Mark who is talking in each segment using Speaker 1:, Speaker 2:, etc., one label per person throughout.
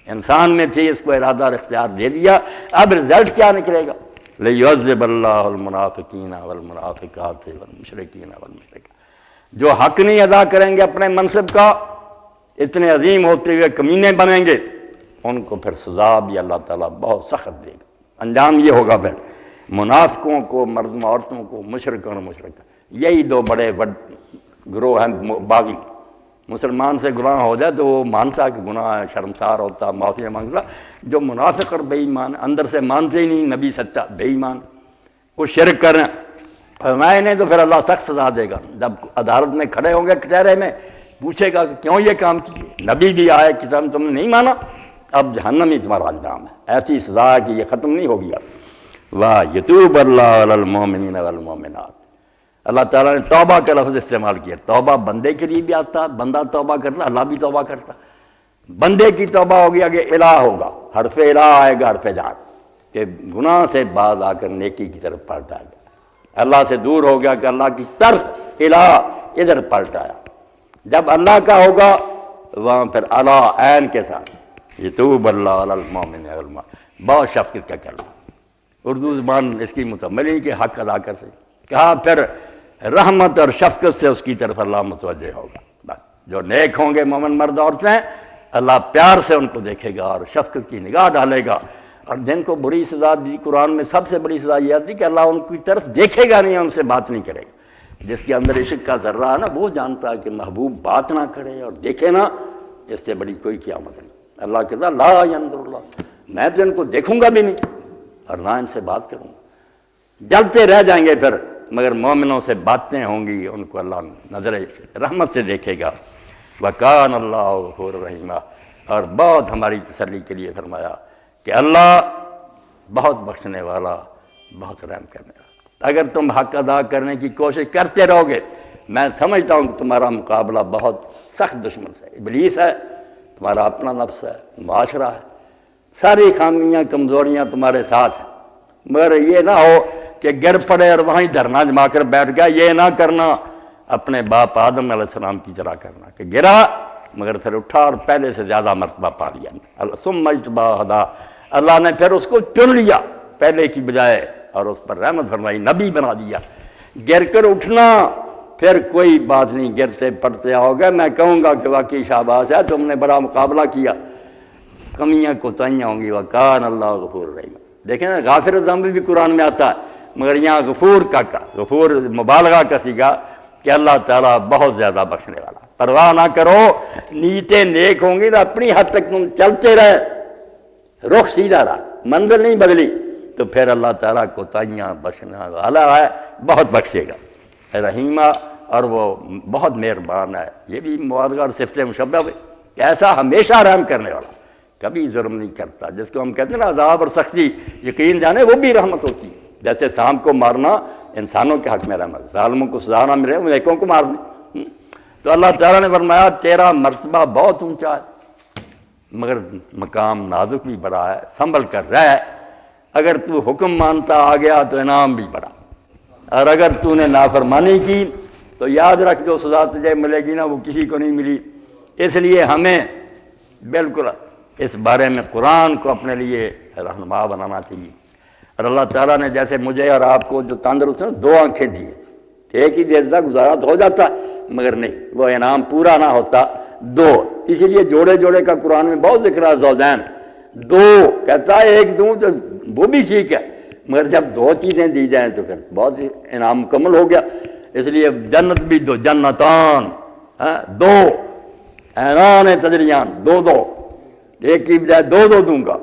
Speaker 1: انسان میں تھی، اس کو ارادہ اور اختیار دے دیا، اب رزلٹ کیا نکلے گا؟ لِيُعَذِّبَ اللَّهُ الْمُنَافِقِينَ وَالْمُنَافِقَاتِ وَالْمُشْرِكِينَ وَالْمُشْرِكَاتِ، جو حق نہیں ادا کریں گے اپنے منصب کا، اتنے عظیم ہوتے ہوئے کمینے بنیں گے، ان کو پھر سزا بھی اللہ تعالیٰ بہت سخت دے گا۔ انجام یہ ہوگا پھر منافقوں کو، مرد عورتوں کو، مشرکوں اور مشرکہ، یہی دو بڑے گروہ ہیں باغی۔ مسلمان سے گناہ ہو جائے تو وہ مانتا کہ گناہ ہے، شرمسار ہوتا، معافی مانگتا۔ جو منافق اور بے ایمان اندر سے مانتے ہی نہیں نبی سچا، بے ایمان، وہ شرک کر رہے ہیں، فرمایا نہیں تو پھر اللہ سخت سزا دے گا۔ جب عدالت میں کھڑے ہوں گے کچہرے میں، پوچھے گا کہ کیوں یہ کام کیے؟ نبی بھی آئے کہ تم نے نہیں مانا، اب جہنم ہی تمہارا انجام ہے۔ ایسی سزا ہے کہ یہ ختم نہیں ہوگی اب۔ وَيَتُوبَ اللَّهُ عَلَى الْمُؤْمِنِينَ وَالْمُؤْمِنَاتِ، اللہ تعالیٰ نے توبہ کا لفظ استعمال کیا۔ توبہ بندے کے لیے بھی آتا ہے، بندہ توبہ کرتا، اللہ بھی توبہ کرتا۔ بندے کی توبہ ہوگی، آگے الہ ہوگا، حرف الہ آئے گا، حرف جار، کہ گناہ سے باز آ کر نیکی کی طرف پلٹ آئے گا۔ اللہ سے دور ہو گیا کہ اللہ کی طرف الہ ادھر پلٹ آیا۔ جب اللہ کا ہوگا وہاں پھر اللہ عین کے ساتھ یتوب اللہ علی المؤمن والمؤمنات، بہت شفقت کا کلمہ، اردو زبان اس کی متملی کہ حق ادا کر سے کہا، پھر رحمت اور شفقت سے اس کی طرف اللہ متوجہ ہوگا۔ بس جو نیک ہوں گے مومن مرد عورتیں، اللہ پیار سے ان کو دیکھے گا اور شفقت کی نگاہ ڈالے گا۔ اور جن کو بری سزا دی قرآن میں، سب سے بڑی سزا یہ آتی کہ اللہ ان کی طرف دیکھے گا نہیں، ان سے بات نہیں کرے گا۔ جس کے اندر عشق کا ذرہ ہے نا، وہ جانتا ہے کہ محبوب بات نہ کرے اور دیکھے نہ، اس سے بڑی کوئی قیامت نہیں۔ اللہ کہتا لا ینظر اللہ، میں تو ان کو دیکھوں گا بھی نہیں اور نہ ان سے بات کروں گا۔ جلتے رہ جائیں گے پھر، مگر مومنوں سے باتیں ہوں گی، ان کو اللہ نظر رحمت سے دیکھے گا۔ وَكَانَ اللَّهُ غَفُورًا رَحِيمًا، اور بہت ہماری تسلی کے لیے فرمایا کہ اللہ بہت بخشنے والا، بہت رحم کرنے والا۔ اگر تم حق ادا کرنے کی کوشش کرتے رہو گے، میں سمجھتا ہوں کہ تمہارا مقابلہ بہت سخت دشمن سے، ابلیس ہے، تمہارا اپنا نفس ہے، معاشرہ ہے، ساری خامیاں کمزوریاں تمہارے ساتھ ہیں۔ مگر یہ نہ ہو کہ گر پڑے اور وہیں دھرنا جما کر بیٹھ گیا، یہ نہ کرنا، اپنے باپ آدم علیہ السلام کی طرح کرنا کہ گرا مگر پھر اٹھا اور پہلے سے زیادہ مرتبہ پا لیا۔ ثم اجتباہ ہدا، اللہ نے پھر اس کو چن لیا پہلے کی بجائے اور اس پر رحمت فرمائی، نبی بنا دیا۔ گر کر اٹھنا پھر کوئی بات نہیں، گرتے پڑتے آؤ گے، میں کہوں گا کہ واقعی شاباش ہے، تم نے بڑا مقابلہ کیا۔ کمیاں کوتاہیاں ہوں گی، وَكَانَ اللَّهُ غَفُورًا رَحِيمًا۔ دیکھیں نا، غافر ذنب بھی قرآن میں آتا ہے، مگر یہاں غفور کا غفور مبالغہ کا سیگا کہ اللہ تعالیٰ بہت زیادہ بخشنے والا۔ پرواہ نہ کرو، نیتیں نیک ہوں گی تو اپنی حد تک تم چلتے رہے، رخ سیدھا رہا، منزل نہیں بدلی، تو پھر اللہ تعالیٰ کوتاہیاں بخشنا والا ہے، بہت بخشے گا۔ رحیمہ، اور وہ بہت مہربان ہے۔ یہ بھی مبالغہ اور صفت مشبہ ہے کہ ایسا ہمیشہ رحم کرنے والا، کبھی ظلم نہیں کرتا۔ جس کو ہم کہتے ہیں نا عذاب اور سختی، یقین جانے وہ بھی رحمت ہوتی ہے۔ جیسے سانپ کو مارنا انسانوں کے حق میں رحمت، ظالموں کو سزا نہ ملے، نیکوں کو مار دیں۔ تو اللہ تعالیٰ نے فرمایا تیرا مرتبہ بہت اونچا ہے، مگر مقام نازک بھی بڑا ہے، سنبھل کر رہ۔ اگر تو حکم مانتا آ گیا تو انعام بھی بڑا، اور اگر تو نے نافرمانی کی تو یاد رکھ جو سزا تجھے ملے گی نا وہ کسی کو نہیں ملی۔ اس لیے ہمیں بالکل اس بارے میں قرآن کو اپنے لیے رہنما بنانا چاہیے۔ اور اللہ تعالیٰ نے جیسے مجھے اور آپ کو جو تندرست ہیں 2 آنکھیں دی، ایک ہی دیتا گزارا تو ہو جاتا، مگر نہیں، وہ انعام پورا نہ ہوتا 2۔ اسی لیے جوڑے جوڑے کا قرآن میں بہت ذکر ہے، زوجین 2 کہتا ہے، 1 دوں تو وہ بھی ٹھیک ہے، مگر جب 2 چیزیں دی جائیں تو پھر بہت انعام مکمل ہو گیا۔ اس لیے جنت بھی 2، جنتان 2، اعنان تجریان 2، ایک کی بجائے 2 دوں گا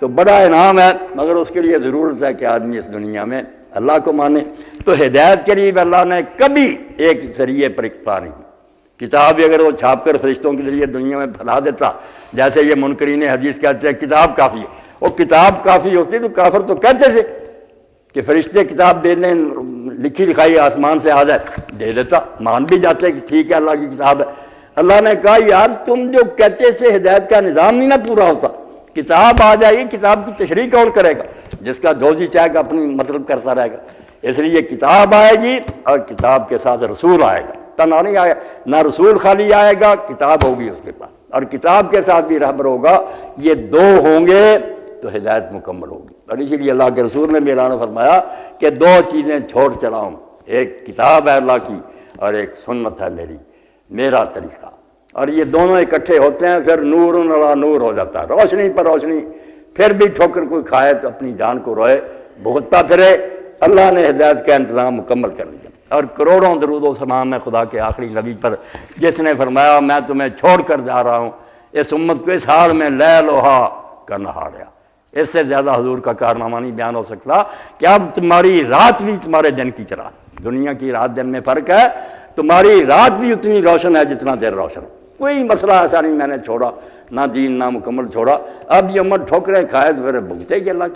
Speaker 1: تو بڑا انعام ہے، مگر اس کے لیے ضرورت ہے کہ آدمی اس دنیا میں اللہ کو مانے۔ تو ہدایت کے لیے اللہ نے کبھی ایک ذریعے پر اکتفا نہیں کی۔ کتاب اگر وہ چھاپ کر فرشتوں کے ذریعے دنیا میں پھیلا دیتا، جیسے یہ منکرین حدیث کہتے ہیں کتاب کافی ہے، وہ کتاب کافی ہوتی تو کافر تو کہتے تھے کہ فرشتے کتاب دے دیں، لکھی لکھائی آسمان سے آ جائے، دے دیتا، مان بھی جاتے کہ ٹھیک ہے اللہ کی کتاب ہے۔ اللہ نے کہا یار تم جو کہتے سے ہدایت کا نظام نہیں نہ پورا ہوتا، کتاب آ جائے گی، کتاب کی تشریح کون کرے گا؟ جس کا جو جی چاہے گا اپنی مطلب کرتا رہے گا۔ اس لیے کتاب آئے گی اور کتاب کے ساتھ رسول آئے گا، تنہا نہیں آئے گا، نہ رسول خالی آئے گا، کتاب ہوگی اس کے پاس۔ اور کتاب کے ساتھ بھی رہبر ہوگا، یہ دو ہوں گے تو ہدایت مکمل ہوگی۔ اور اسی لیے اللہ کے رسول نے میرا نے فرمایا کہ دو چیزیں چھوڑ چلا ہوں، ایک کتاب ہے اللہ کی اور ایک سنت ہے میرا طریقہ، اور یہ دونوں اکٹھے ہوتے ہیں پھر نور علی نور ہو جاتا ہے، روشنی پر روشنی۔ پھر بھی ٹھوکر کوئی کھائے تو اپنی جان کو روئے، بھگتتا پھرے، اللہ نے ہدایت کا انتظام مکمل کر لیا۔ اور کروڑوں درود و سلام ہے خدا کے آخری نبی پر، جس نے فرمایا میں تمہیں چھوڑ کر جا رہا ہوں، اس امت کو اس حال میں لیل وہا کا نہاریا۔ اس سے زیادہ حضور کا کارنامہ نہیں بیان ہو سکتا کہ اب تمہاری رات بھی تمہارے دن کی طرح، دنیا کی رات دن میں فرق ہے، تمہاری رات بھی اتنی روشن ہے جتنا دیر روشن ہے۔ کوئی مسئلہ ایسا نہیں میں نے چھوڑا، نہ دین نہ مکمل چھوڑا۔ اب یہ امت ٹھوکریں کھائے تو پھر بھگتے گی اللہ کے۔